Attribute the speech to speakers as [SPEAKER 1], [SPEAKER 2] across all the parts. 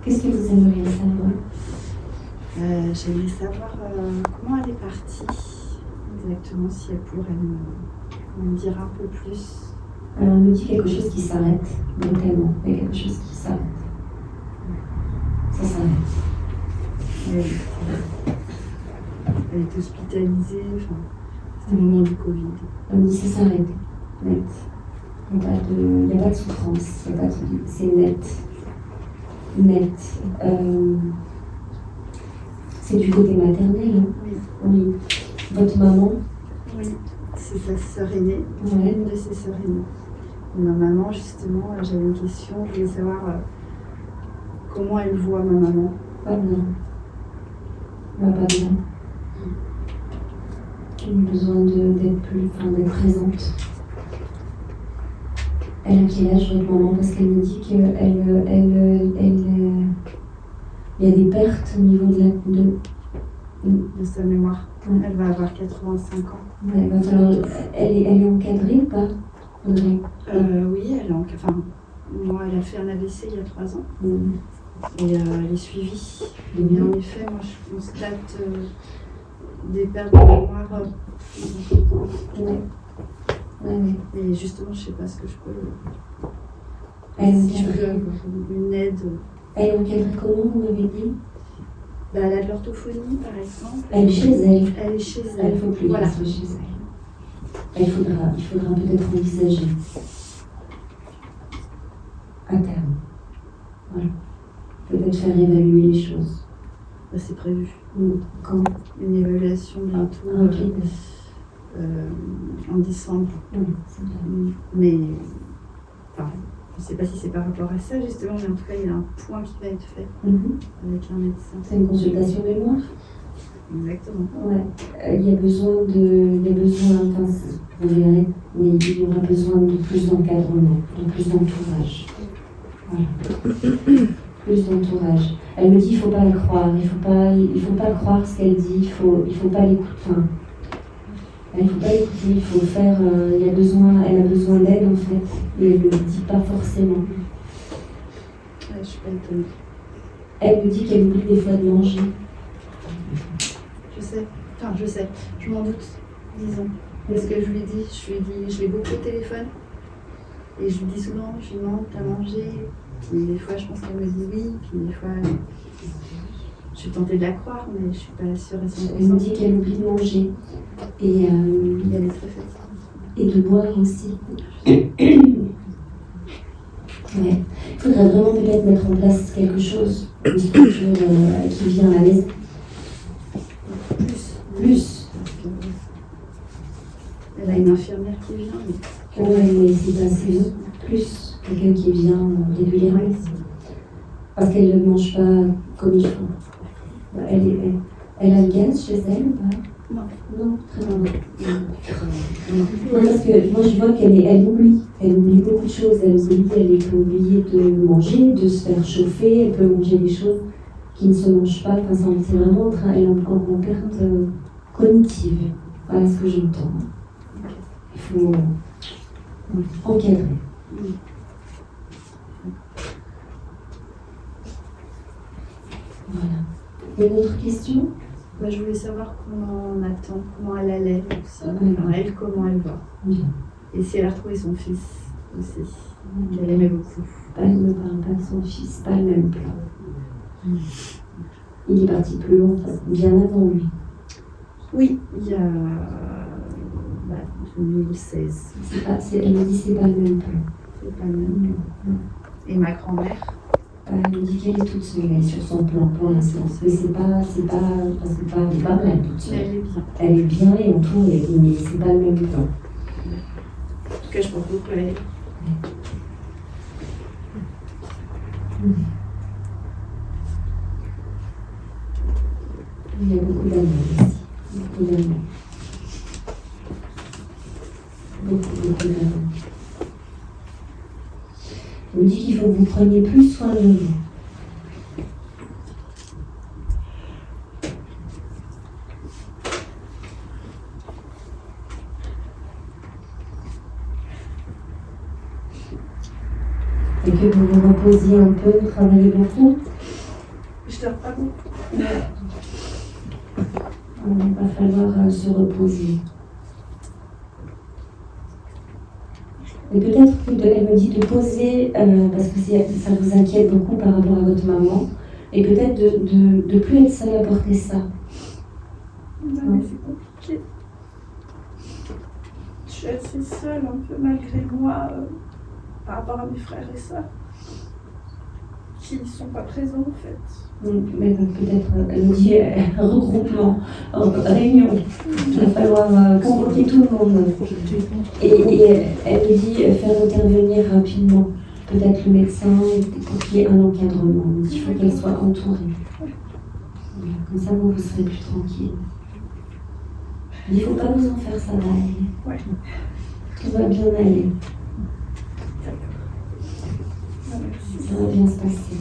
[SPEAKER 1] Qu'est-ce que vous aimeriez savoir?
[SPEAKER 2] J'aimerais savoir comment elle est partie, exactement, si elle pourrait me dire un peu plus.
[SPEAKER 1] Alors, elle me dit quelque chose qui s'arrête, brutalement. Il y a quelque chose qui s'arrête. Ça s'arrête.
[SPEAKER 2] Elle est hospitalisée, enfin, c'était le moment du Covid.
[SPEAKER 1] Elle me dit ça s'arrête, net. Il n'y a pas de souffrance, c'est net. Net. C'est du côté maternel, hein?
[SPEAKER 2] Oui.
[SPEAKER 1] Oui. Votre maman?
[SPEAKER 2] Oui, c'est sa sœur aînée,
[SPEAKER 1] Ouais.
[SPEAKER 2] une de ses sœurs aînées. Et ma maman, justement, j'avais une question, je voulais savoir comment elle voit ma maman.
[SPEAKER 1] Pas bien. Pas bien. Elle a besoin d'être présente. Elle a quel âge votre maman? Parce qu'elle me dit qu'il y a des pertes au niveau
[SPEAKER 2] de sa mémoire.
[SPEAKER 1] Ouais.
[SPEAKER 2] Elle va avoir 85 ans.
[SPEAKER 1] Ouais, va falloir, elle est encadrée ou pas, Audrey?
[SPEAKER 2] Oui, moi, elle a fait un AVC il y a 3 ans. Et elle est suivie. Mais en effet, moi, je constate des pertes de mémoire.
[SPEAKER 1] Ouais.
[SPEAKER 2] Et justement, je ne sais pas ce que je peux.
[SPEAKER 1] Si
[SPEAKER 2] je peux une aide.
[SPEAKER 1] Elle est encadrée comment, vous m'avez dit?
[SPEAKER 2] Elle a de l'orthophonie, par exemple.
[SPEAKER 1] Elle est chez elle.
[SPEAKER 2] Elle est chez elle.
[SPEAKER 1] Il faut plus qu'elle soit chez elle. Il faudra peut-être envisager à terme. Voilà. Peut-être faire évaluer les choses.
[SPEAKER 2] C'est prévu.
[SPEAKER 1] Quand?
[SPEAKER 2] Une évaluation bientôt. En décembre.
[SPEAKER 1] C'est bien.
[SPEAKER 2] Mais je ne sais pas si c'est par rapport à ça justement, mais en tout cas il y a un point qui va être fait avec un médecin.
[SPEAKER 1] C'est une consultation mémoire?
[SPEAKER 2] Exactement.
[SPEAKER 1] Ouais. Il y a besoin, enfin, vous verrez, mais il y aura besoin de plus d'encadrement, de plus d'entourage. Voilà. Plus d'entourage. Elle me dit il ne faut pas la croire, il faut pas croire ce qu'elle dit, il faut pas l'écouter. Enfin, il ne faut pas l'écouter, il faut faire. Elle a besoin d'aide en fait, et elle ne le dit pas forcément.
[SPEAKER 2] Ouais, je ne suis pas étonnée.
[SPEAKER 1] Elle me dit qu'elle oublie des fois de manger.
[SPEAKER 2] Je sais, je m'en doute, disons. Parce que je lui dis, je l'ai beaucoup au téléphone. Et je lui dis souvent, je lui demande, t'as mangé? Puis des fois, je pense qu'elle me dit oui. Puis des fois, je suis tentée de la croire, mais je ne suis pas sûre à 100%.
[SPEAKER 1] Elle me dit qu'elle oublie de manger. Et
[SPEAKER 2] elle est très fatiguée.
[SPEAKER 1] Et de boire aussi. Ouais. Il faudrait vraiment peut-être mettre en place quelque chose, une structure qui vient à la maison. Plus.
[SPEAKER 2] Elle a une infirmière qui vient, mais...
[SPEAKER 1] Ouais, mais c'est pas assez long. Plus. Quelqu'un qui vient régulièrement. Parce qu'elle ne mange pas comme il faut. Elle a le gaz chez elle ou pas? Non, très bien. Parce que moi je vois qu'elle oublie beaucoup de choses. Elle peut oublier de manger, de se faire chauffer, elle peut manger des choses qui ne se mangent pas. Enfin, c'est vraiment elle est en perte cognitive. Voilà ce que j'entends. Il faut encadrer. Voilà. Il y a une autre question?
[SPEAKER 2] Je voulais savoir comment elle allait aussi. Enfin, elle, comment elle va. Et si elle a retrouvé son fils aussi, qu'elle aimait beaucoup.
[SPEAKER 1] Elle ne parle pas de son fils, pas le même plan. Il est parti plus longtemps, bien avant lui.
[SPEAKER 2] Oui, il y a 2016.
[SPEAKER 1] Elle me dit que c'est pas le même plan.
[SPEAKER 2] C'est pas le même plan. Et ma grand-mère?
[SPEAKER 1] Elle me dit qu'elle est toute seule, elle est sur son plan pour l'instant. Mais c'est pas parce que elle est pas mal toute seule.
[SPEAKER 2] Elle est bien.
[SPEAKER 1] Elle est bien et entourée, mais c'est pas le même plan.
[SPEAKER 2] En tout cas, je pense beaucoup à elle.
[SPEAKER 1] Il y a beaucoup d'amour ici. Beaucoup d'amour. Beaucoup d'amour. Elle me dit qu'il faut que vous preniez plus soin de vous. Et que vous vous reposiez un peu, travaillez beaucoup.
[SPEAKER 3] Je dors pas beaucoup.
[SPEAKER 1] Il va falloir se reposer. Et peut-être qu'elle me dit de poser, parce que ça vous inquiète beaucoup par rapport à votre maman, et peut-être de plus être seule à porter ça.
[SPEAKER 3] Non, mais c'est compliqué. Je suis assez seule, un peu malgré moi, par rapport à mes frères et sœurs, qui ne sont pas présents en fait.
[SPEAKER 1] Mais peut-être, elle me dit regroupement, réunion. Il va falloir convoquer tout le monde. Et elle me dit faire intervenir rapidement, peut-être le médecin, pour qu'il y ait un encadrement. Il faut qu'elle soit entourée. Voilà, comme ça, vous serez plus tranquille. Il ne faut pas vous en faire, ça va aller.
[SPEAKER 3] Ouais.
[SPEAKER 1] Tout va bien aller.
[SPEAKER 3] Merci.
[SPEAKER 1] Ça va bien se passer.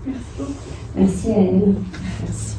[SPEAKER 3] Merci beaucoup.
[SPEAKER 1] Merci à elle.
[SPEAKER 3] Merci.